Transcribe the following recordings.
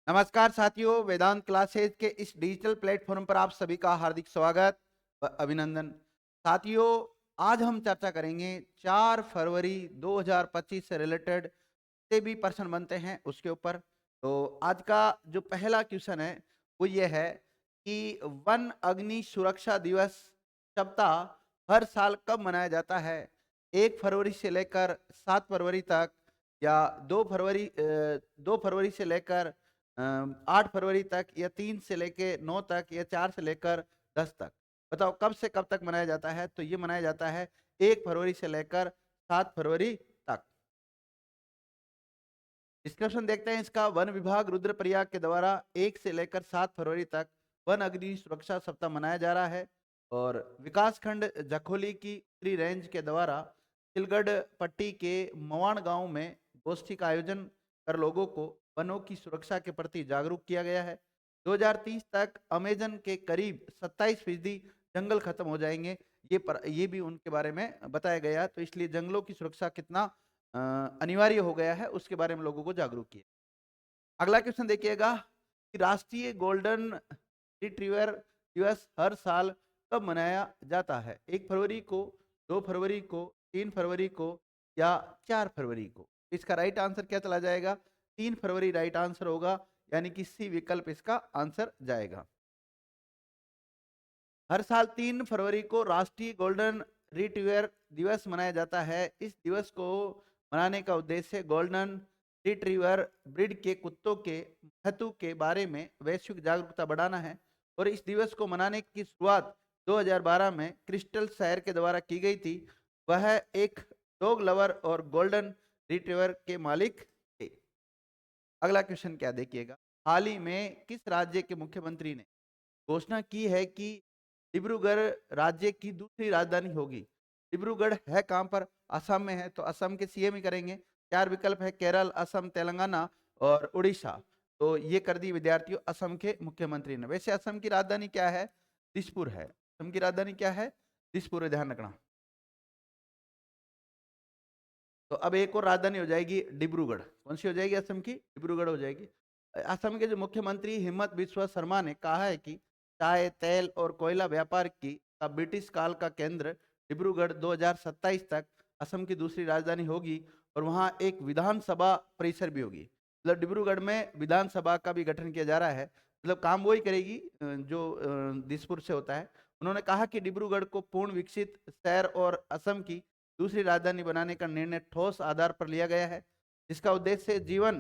नमस्कार साथियों, वेदांत क्लासेस के इस डिजिटल प्लेटफॉर्म पर आप सभी का हार्दिक स्वागत व अभिनंदन। साथियों, आज हम चर्चा करेंगे 4 फरवरी 2025 से रिलेटेड से भी प्रश्न बनते हैं उसके ऊपर। तो आज का जो पहला क्वेश्चन है वो ये है कि वन अग्नि सुरक्षा दिवस सप्ताह हर साल कब मनाया जाता है? 1 फरवरी से लेकर 7 फरवरी तक, या 2 फरवरी से लेकर 8 फरवरी तक, या 3 से लेकर 9 तक, या 4 से लेकर 10 तक? बताओ कब से कब तक मनाया जाता है? तो ये मनाया जाता है 1 फरवरी से लेकर 7 फरवरी तक। डिस्क्रिप्शन देखते हैं इसका। वन विभाग रुद्रप्रयाग के द्वारा 1 से लेकर 7 फरवरी तक वन अग्नि सुरक्षा सप्ताह मनाया जा रहा है। और विकासखंड जखोली की उत्तरी रेंज के द्वारा तिलगढ़ पट्टी के मवान गांव में गोष्ठी का आयोजन कर लोगों को वनों की सुरक्षा के प्रति जागरूक किया गया है। 2030 तक अमेजन के करीब 27% जंगल खत्म हो जाएंगे। ये भी उनके बारे में बताया गया। तो इसलिए जंगलों की सुरक्षा कितना अनिवार्य हो गया है उसके बारे में लोगों को जागरूक किया। अगला क्वेश्चन देखिएगा कि राष्ट्रीय गोल्डन रिट्रीवर दिवस हर साल कब मनाया जाता है? 1 फरवरी को, 2 फरवरी को, 3 फरवरी को, या 4 फरवरी को? इसका राइट आंसर क्या चला जाएगा? 3 फरवरी राइट आंसर होगा, यानी कि सी विकल्प इसका आंसर जाएगा। हर साल 3 फरवरी को राष्ट्रीय गोल्डन रिट्रीवर दिवस मनाया जाता है। इस दिवस को मनाने का उद्देश्य गोल्डन रिट्रीवर ब्रीड के कुत्तों के महत्व के बारे में वैश्विक जागरूकता बढ़ाना है। और इस दिवस को मनाने की शुरुआत 2012 में क्रिस्टल शहर के द्वारा की गई थी। वह एक डॉग लवर और गोल्डन रिट्रीवर के मालिक थे। अगला क्वेश्चन क्या देखिएगा, हाल ही में किस राज्य के मुख्यमंत्री ने घोषणा की है कि डिब्रूगढ़ राज्य की दूसरी राजधानी होगी? डिब्रूगढ़ है कहां पर? असम में है, तो असम के सीएम ही करेंगे। 4 विकल्प है, केरल, असम, तेलंगाना और उड़ीसा। तो ये कर दी विद्यार्थियों असम के मुख्यमंत्री ने। वैसे असम की राजधानी क्या है? दिसपुर है। असम की राजधानी क्या है? दिसपुर है, ध्यान रखना। तो अब एक और राजधानी हो जाएगी डिब्रूगढ़। कौन सी हो जाएगी असम की? डिब्रूगढ़ हो जाएगी। असम के जो मुख्यमंत्री हिम्मत बिस्वा शर्मा ने कहा है कि चाय, तेल और कोयला व्यापार की का ब्रिटिश काल का केंद्र डिब्रूगढ़ 2027 तक असम की दूसरी राजधानी होगी। और वहाँ एक विधानसभा परिसर भी होगी। मतलब डिब्रूगढ़ में विधानसभा का भी गठन किया जा रहा है। मतलब काम वही करेगी जो दिसपुर से होता है। उन्होंने कहा कि डिब्रूगढ़ को पूर्ण विकसित शहर और असम की दूसरी राजधानी बनाने का निर्णय ठोस आधार पर लिया गया है, जिसका उद्देश्य जीवन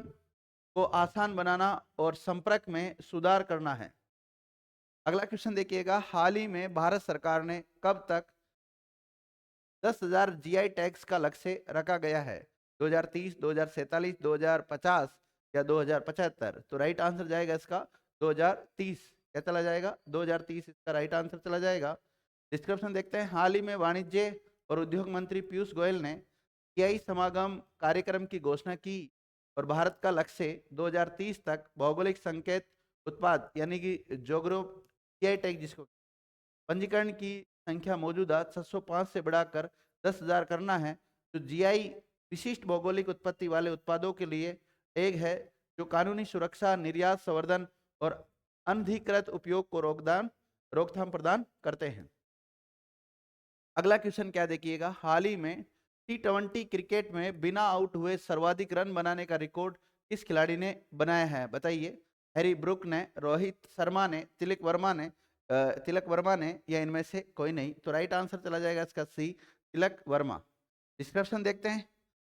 को आसान बनाना और संपर्क में सुधार करना है। अगला क्वेश्चन देखिएगा, हाल ही में भारत सरकार ने कब तक 10,000 जीआई टैग्स का लक्ष्य रखा गया है? 2030, 2047, 2050 या 2075? तो राइट आंसर जाएगा इसका 2030। क्या चला जाएगा? 2030 इसका राइट आंसर चला जाएगा। डिस्क्रिप्शन देखते हैं। हाल ही में वाणिज्य और उद्योग मंत्री पीयूष गोयल ने टीआई समागम कार्यक्रम की घोषणा की। और भारत का लक्ष्य 2030 तक भौगोलिक संकेत उत्पाद यानी कि जोग्रो टीआई टैग जिसको पंजीकरण की संख्या मौजूदा 605 से बढ़ाकर 10,000 करना है। तो जीआई विशिष्ट भौगोलिक उत्पत्ति वाले उत्पादों के लिए टैग है जो कानूनी सुरक्षा, निर्यात, संवर्धन और अनधिकृत उपयोग को रोकथाम प्रदान करते हैं। अगला क्वेश्चन क्या देखिएगा, हाल ही में T20 क्रिकेट में बिना आउट हुए सर्वाधिक रन बनाने का रिकॉर्ड किस खिलाड़ी ने बनाया है? बताइए। हैरी ब्रुक ने, रोहित शर्मा ने, तिलक वर्मा ने, या इनमें से कोई नहीं? तो राइट आंसर चला जाएगा इसका सी, तिलक वर्मा। डिस्क्रिप्शन देखते हैं।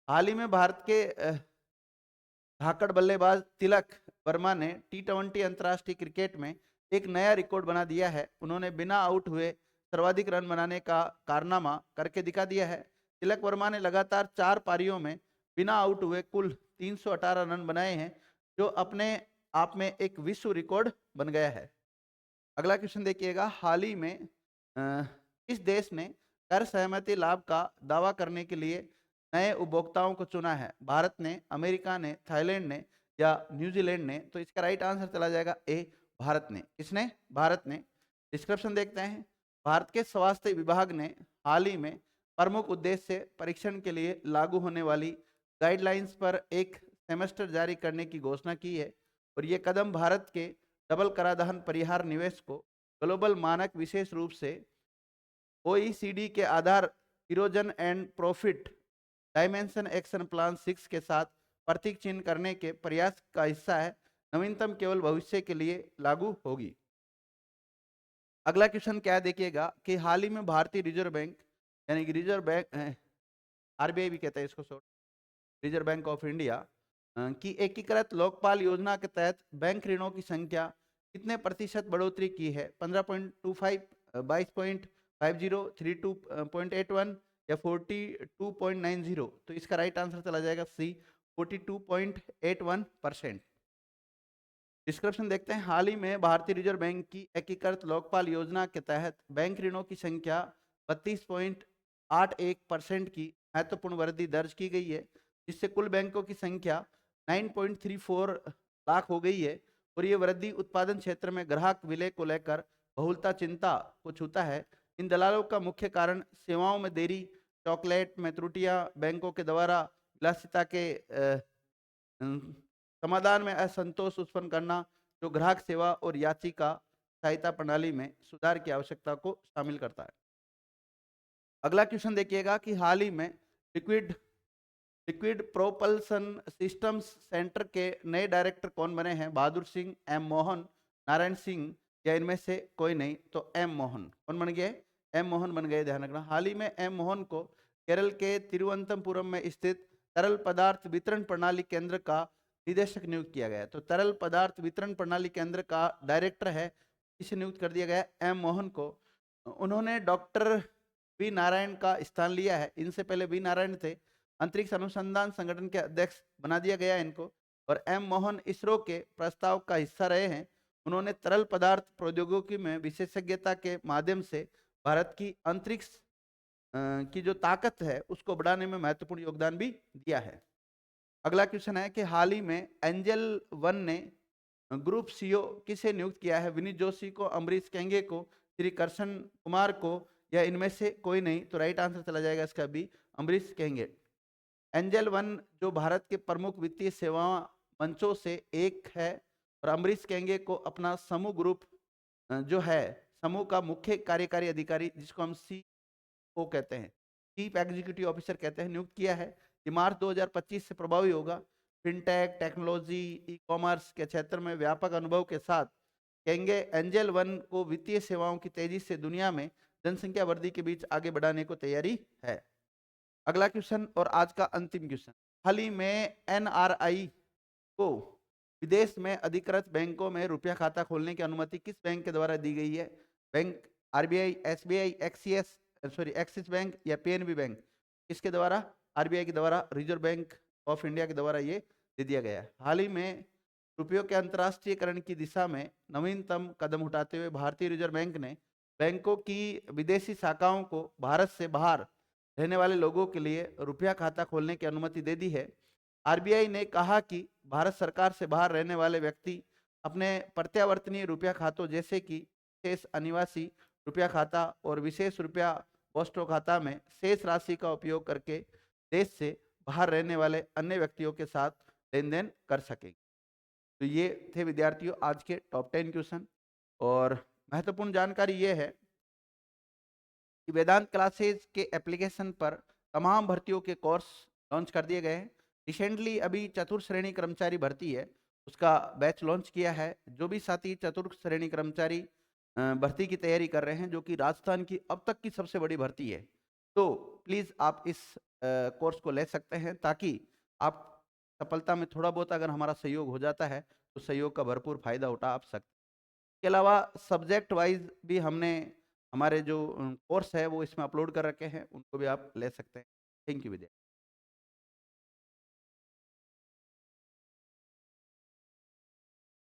हाल ही में भारत के धाकड़ बल्लेबाज तिलक वर्मा ने T20 अंतर्राष्ट्रीय क्रिकेट में एक नया रिकॉर्ड बना दिया है। उन्होंने बिना आउट हुए सर्वाधिक रन बनाने का कारनामा करके दिखा दिया है। तिलक वर्मा ने लगातार 4 पारियों में बिना आउट हुए कुल 318 रन बनाए हैं, जो अपने आप में एक विश्व रिकॉर्ड बन गया है। अगला क्वेश्चन देखिएगा, हाल ही में किस देश ने कर सहमति लाभ का दावा करने के लिए नए उपभोक्ताओं को चुना है? भारत ने, अमेरिका ने, थाईलैंड ने, या न्यूजीलैंड ने? तो इसका राइट आंसर चला जाएगा ए, भारत ने। किसने? भारत ने। डिस्क्रिप्शन देखते हैं। भारत के स्वास्थ्य विभाग ने हाल ही में प्रमुख उद्देश्य परीक्षण के लिए लागू होने वाली गाइडलाइंस पर एक सेमेस्टर जारी करने की घोषणा की है। और ये कदम भारत के डबल कराधान परिहार निवेश को ग्लोबल मानक विशेष रूप से OECD के आधार erosion and profit dimension action plan 6 के साथ प्रतीक चिन्ह करने के प्रयास का हिस्सा है। नवीनतम केवल भविष्य के लिए लागू होगी। अगला क्वेश्चन क्या है देखिएगा कि हाल ही में भारतीय रिजर्व बैंक यानी कि रिजर्व बैंक आरबीआई भी कहते हैं इसको short, reserve bank of India की एकीकृत लोकपाल योजना के तहत बैंक ऋणों की संख्या कितने प्रतिशत बढ़ोतरी की है? 15.25, 22.50, 32.81 या 42.90? तो इसका राइट आंसर चला जाएगा सी, 42.81%। डिस्क्रिप्शन देखते हैं। हाल ही में भारतीय रिजर्व बैंक की एकीकृत लोकपाल योजना के तहत बैंक ऋणों की संख्या 32.81% की महत्वपूर्ण वृद्धि दर्ज की गई है, जिससे कुल बैंकों की संख्या 9.34 लाख हो गई है। और ये वृद्धि उत्पादन क्षेत्र में ग्राहक विलय को लेकर बहुलता चिंता को छूता है। इन दलालों का मुख्य कारण सेवाओं में देरी, चॉकलेट में त्रुटियां, बैंकों के द्वारा विलासिता के समाधान में असंतोष उत्पन्न करना, जो ग्राहक सेवा और याचिका सहायता प्रणाली में सुधार की आवश्यकता को शामिल करता है। अगला क्वेश्चन देखिएगा कि हाल ही में लिक्विड प्रोपल्सन सिस्टम्स सेंटर के नए डायरेक्टर कौन बने हैं? बहादुर सिंह, एम मोहन, नारायण सिंह या इनमें से कोई नहीं? तो एम मोहन। कौन बन गए? एम मोहन बन गए, ध्यान रखना। हाल ही में एम मोहन को केरल के तिरुवनंतपुरम में स्थित तरल पदार्थ वितरण प्रणाली केंद्र का निदेशक नियुक्त किया गया। तो तरल पदार्थ वितरण प्रणाली केंद्र का डायरेक्टर है, इसे नियुक्त कर दिया गया एम मोहन को। उन्होंने डॉक्टर वी नारायण का स्थान लिया है। इनसे पहले वी नारायण थे। अंतरिक्ष अनुसंधान संगठन के अध्यक्ष बना दिया गया इनको। और एम मोहन इसरो के प्रस्ताव का हिस्सा रहे हैं। उन्होंने तरल पदार्थ प्रौद्योगिकी में विशेषज्ञता के माध्यम से भारत की अंतरिक्ष की जो ताकत है उसको बढ़ाने में महत्वपूर्ण योगदान भी दिया है। अगला क्वेश्चन है कि हाल ही में एंजल वन ने ग्रुप सीईओ किसे नियुक्त किया है? विनीत जोशी को, अमरीश केंगे को, श्री कृष्ण कुमार को या इनमें से कोई नहीं? तो राइट आंसर चला जाएगा इसका बी, अमरीश केंगे। एंजल वन जो भारत के प्रमुख वित्तीय सेवा मंचों से एक है और अमरीश केंगे को अपना समूह ग्रुप जो है समूह का मुख्य कार्यकारी अधिकारी, जिसको हम सीओ कहते हैं, चीफ एग्जीक्यूटिव ऑफिसर कहते हैं, नियुक्त किया है। ये मार्च 2025 से प्रभावी होगा। फिनटेक, टेक्नोलॉजी, ई कॉमर्स के क्षेत्र में व्यापक अनुभव के साथ केंगे एंजल वन को वित्तीय सेवाओं की तेजी से दुनिया में जनसंख्या वृद्धि के बीच आगे बढ़ाने को तैयारी है। अगला क्वेश्चन और आज का अंतिम क्वेश्चन, हाल ही में एनआरआई को विदेश में अधिकृत बैंकों में रुपया खाता खोलने की अनुमति किस बैंक के द्वारा दी गई है? Bank RBI, SBI, axis bank या पीएनबी बैंक? इसके द्वारा आरबीआई के द्वारा, रिजर्व बैंक ऑफ इंडिया के द्वारा ये दे दिया गया है। हाल ही में रुपयों के अंतर्राष्ट्रीयकरण की दिशा में नवीनतम कदम उठाते हुए भारतीय रिजर्व बैंक ने बैंकों की विदेशी शाखाओं को भारत से बाहर रहने वाले लोगों के लिए रुपया खाता खोलने की अनुमति दे दी है। आरबीआई ने कहा कि भारत सरकार से बाहर रहने वाले व्यक्ति अपने प्रत्यावर्तनीय रुपया खातों जैसे कि शेष अनिवासी रुपया खाता और विशेष रुपया पोस्टो खाता में शेष राशि का उपयोग करके देश से बाहर रहने वाले अन्य व्यक्तियों के साथ लेन देन कर सकेंगे। तो ये थे विद्यार्थियों आज के टॉप 10 क्वेश्चन। और महत्वपूर्ण जानकारी ये है कि वेदांत क्लासेज के एप्लीकेशन पर तमाम भर्तियों के कोर्स लॉन्च कर दिए गए हैं। रिसेंटली अभी चतुर्थ श्रेणी कर्मचारी भर्ती है, उसका बैच लॉन्च किया है। जो भी साथी चतुर्थ श्रेणी कर्मचारी भर्ती की तैयारी कर रहे हैं, जो कि राजस्थान की अब तक की सबसे बड़ी भर्ती है, तो प्लीज़ आप इस कोर्स को ले सकते हैं, ताकि आप सफलता में थोड़ा बहुत अगर हमारा सहयोग हो जाता है तो सहयोग का भरपूर फायदा उठा आप सकते हैं। इसके अलावा सब्जेक्ट वाइज भी हमने हमारे जो कोर्स है वो इसमें अपलोड कर रखे हैं, उनको भी आप ले सकते हैं। Thank you Vidya.